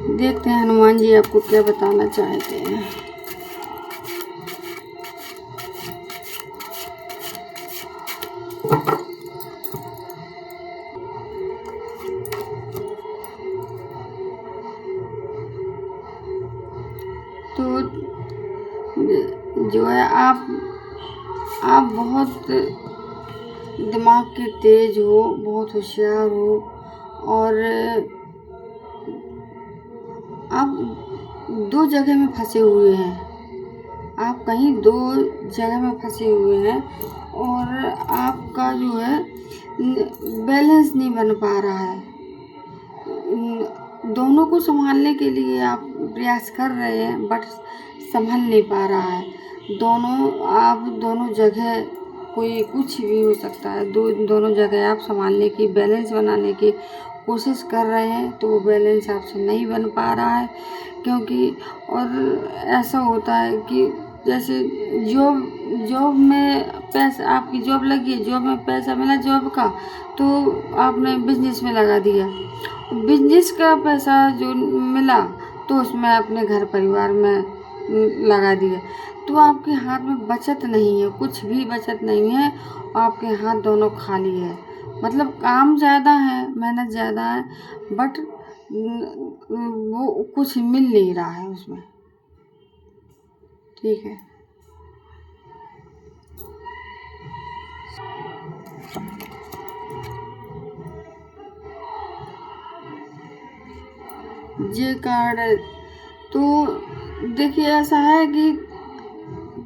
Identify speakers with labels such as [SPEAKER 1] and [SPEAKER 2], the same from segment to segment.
[SPEAKER 1] देखते हैं हनुमान जी आपको क्या बताना चाहते हैं। तो जो है आप बहुत दिमाग के तेज हो, बहुत होशियार हो, और आप दो जगह में फंसे हुए हैं। आप कहीं दो जगह में फंसे हुए हैं और आपका जो है बैलेंस नहीं बन पा रहा है। दोनों को संभालने के लिए आप प्रयास कर रहे हैं बट संभल नहीं पा रहा है। आप दोनों जगह कोई कुछ भी हो सकता है, दोनों जगह आप संभालने की, बैलेंस बनाने की कोशिश कर रहे हैं, तो वो बैलेंस आपसे नहीं बन पा रहा है। क्योंकि और ऐसा होता है कि जैसे जॉब में पैसा, आपकी जॉब लगी है, जॉब में पैसा मिला जॉब का, तो आपने बिजनेस में लगा दिया। बिजनेस का पैसा जो मिला तो उसमें अपने घर परिवार में लगा दिया, तो आपके हाथ में बचत नहीं है, कुछ भी बचत नहीं है। आपके हाथ दोनों खाली है, मतलब काम ज़्यादा है, मेहनत ज़्यादा है, बट वो कुछ मिल नहीं रहा है उसमें। ठीक है, ये कार्ड तो देखिए ऐसा है कि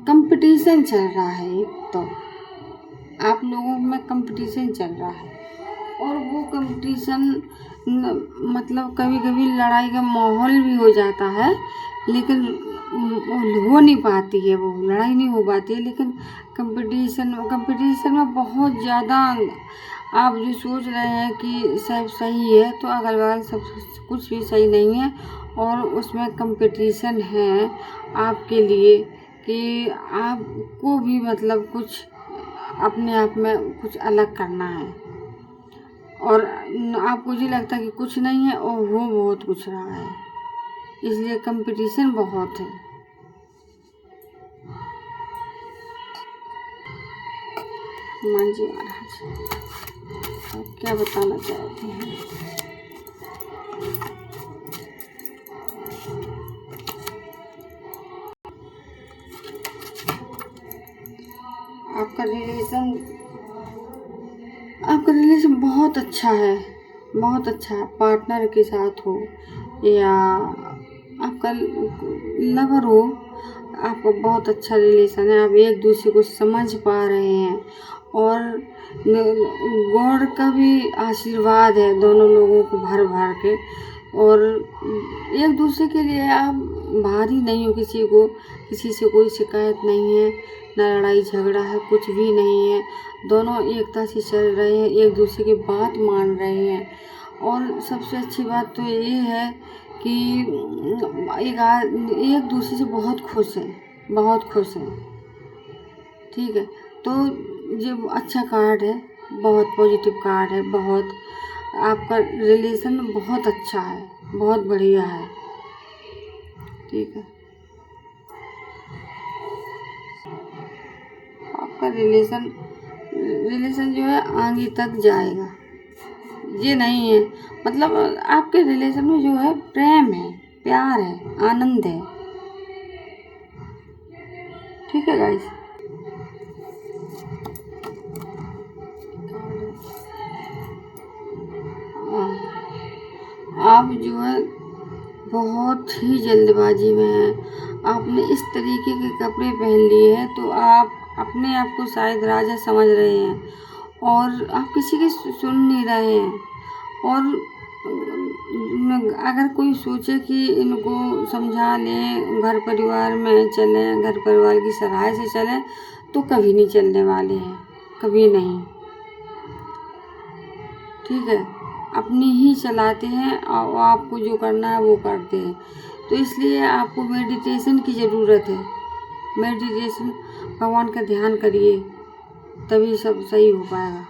[SPEAKER 1] कंपटीशन चल रहा है। एक तो आप लोगों में कंपटीशन चल रहा है, और वो कंपटीशन मतलब कभी कभी लड़ाई का माहौल भी हो जाता है, लेकिन हो नहीं पाती है, वो लड़ाई नहीं हो पाती है। लेकिन कंपटीशन में बहुत ज़्यादा आप जो सोच रहे हैं कि सब सही है, तो अगल बगल सब कुछ भी सही नहीं है, और उसमें कंपटीशन है आपके लिए कि आपको भी मतलब कुछ अपने आप में कुछ अलग करना है, और आपको ये लगता है कि कुछ नहीं है और वो बहुत कुछ रहा है, इसलिए कंपटीशन बहुत है। हनुमान जी महाराज आप क्या बताना चाहते हैं? आपका रिलेशन बहुत अच्छा है, बहुत अच्छा है। पार्टनर के साथ हो या आपका लवर हो, आपका बहुत अच्छा रिलेशन है। आप एक दूसरे को समझ पा रहे हैं, और गॉड का भी आशीर्वाद है दोनों लोगों को भर भर के, और एक दूसरे के लिए आप भारी नहीं हो, किसी से कोई शिकायत नहीं है, ना लड़ाई झगड़ा है, कुछ भी नहीं है। दोनों एकता से चल रहे हैं, एक दूसरे की बात मान रहे हैं, और सबसे अच्छी बात तो ये है कि एक दूसरे से बहुत खुश हैं, बहुत खुश हैं। ठीक है, तो ये अच्छा कार्ड है, बहुत पॉजिटिव कार्ड है, बहुत आपका रिलेशन बहुत अच्छा है, बहुत बढ़िया है। ठीक है, आपका रिलेशन जो है आगे तक जाएगा। ये नहीं है, मतलब आपके रिलेशन में जो है प्रेम है, प्यार है, आनंद है। ठीक है गाइस, आप जो है बहुत ही जल्दबाजी में हैं। आपने इस तरीके के कपड़े पहन लिए हैं, तो आप अपने आप को शायद राजा समझ रहे हैं, और आप किसी की सुन नहीं रहे हैं। और अगर कोई सोचे कि इनको समझा लें, घर परिवार में चलें, घर परिवार की सराह से चलें, तो कभी नहीं चलने वाले हैं, कभी नहीं। ठीक है, अपनी ही चलाते हैं, और आपको जो करना है वो करते हैं। तो इसलिए आपको मेडिटेशन की ज़रूरत है। मेडिटेशन, भगवान का ध्यान करिए, तभी सब सही हो पाएगा।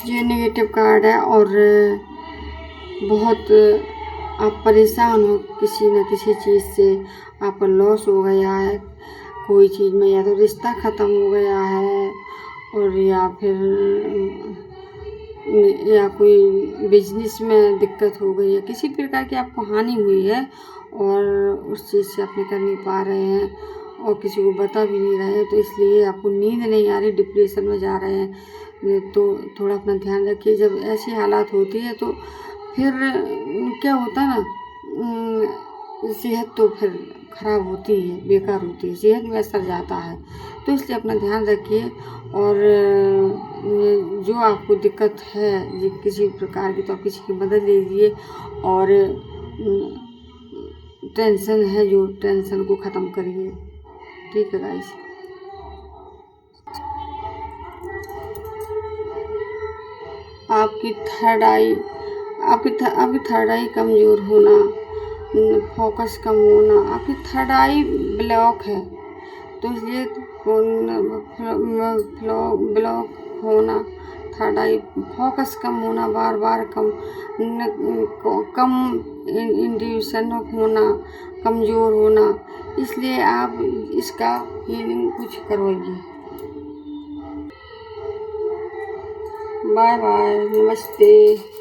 [SPEAKER 1] ये नेगेटिव कार्ड है और बहुत आप परेशान हो किसी न किसी चीज़ से, आपका लॉस हो गया है कोई चीज़ में, या तो रिश्ता ख़त्म हो गया है और या फिर या कोई बिजनेस में दिक्कत हो गई है, किसी प्रकार की आपको हानि हुई है और उस चीज़ से आप निकल नहीं पा रहे हैं और किसी को बता भी नहीं रहे हैं, तो इसलिए आपको नींद नहीं आ रही, डिप्रेशन में जा रहे हैं। तो थोड़ा अपना ध्यान रखिए। जब ऐसी हालात होती है तो फिर क्या होता है ना, सेहत तो फिर ख़राब होती है, बेकार होती है, सेहत में असर जाता है। तो इसलिए अपना ध्यान रखिए और जो आपको दिक्कत है ये किसी प्रकार की, तो आप किसी की मदद लीजिए और टेंशन है जो टेंशन को ख़त्म करिए। ठीक है गाइस। आपकी थर्ड आई आपकी थर्ड आई कमज़ोर होना, फोकस कम होना, आपकी थर्ड आई ब्लॉक है, तो इसलिए ब्लॉक होना, थर्ड आई फोकस कम होना, बार बार कम इंट्यूशन होना, कमज़ोर होना, इसलिए आप इसका हीलिंग कुछ करवाइए। बाय बाय, नमस्ते।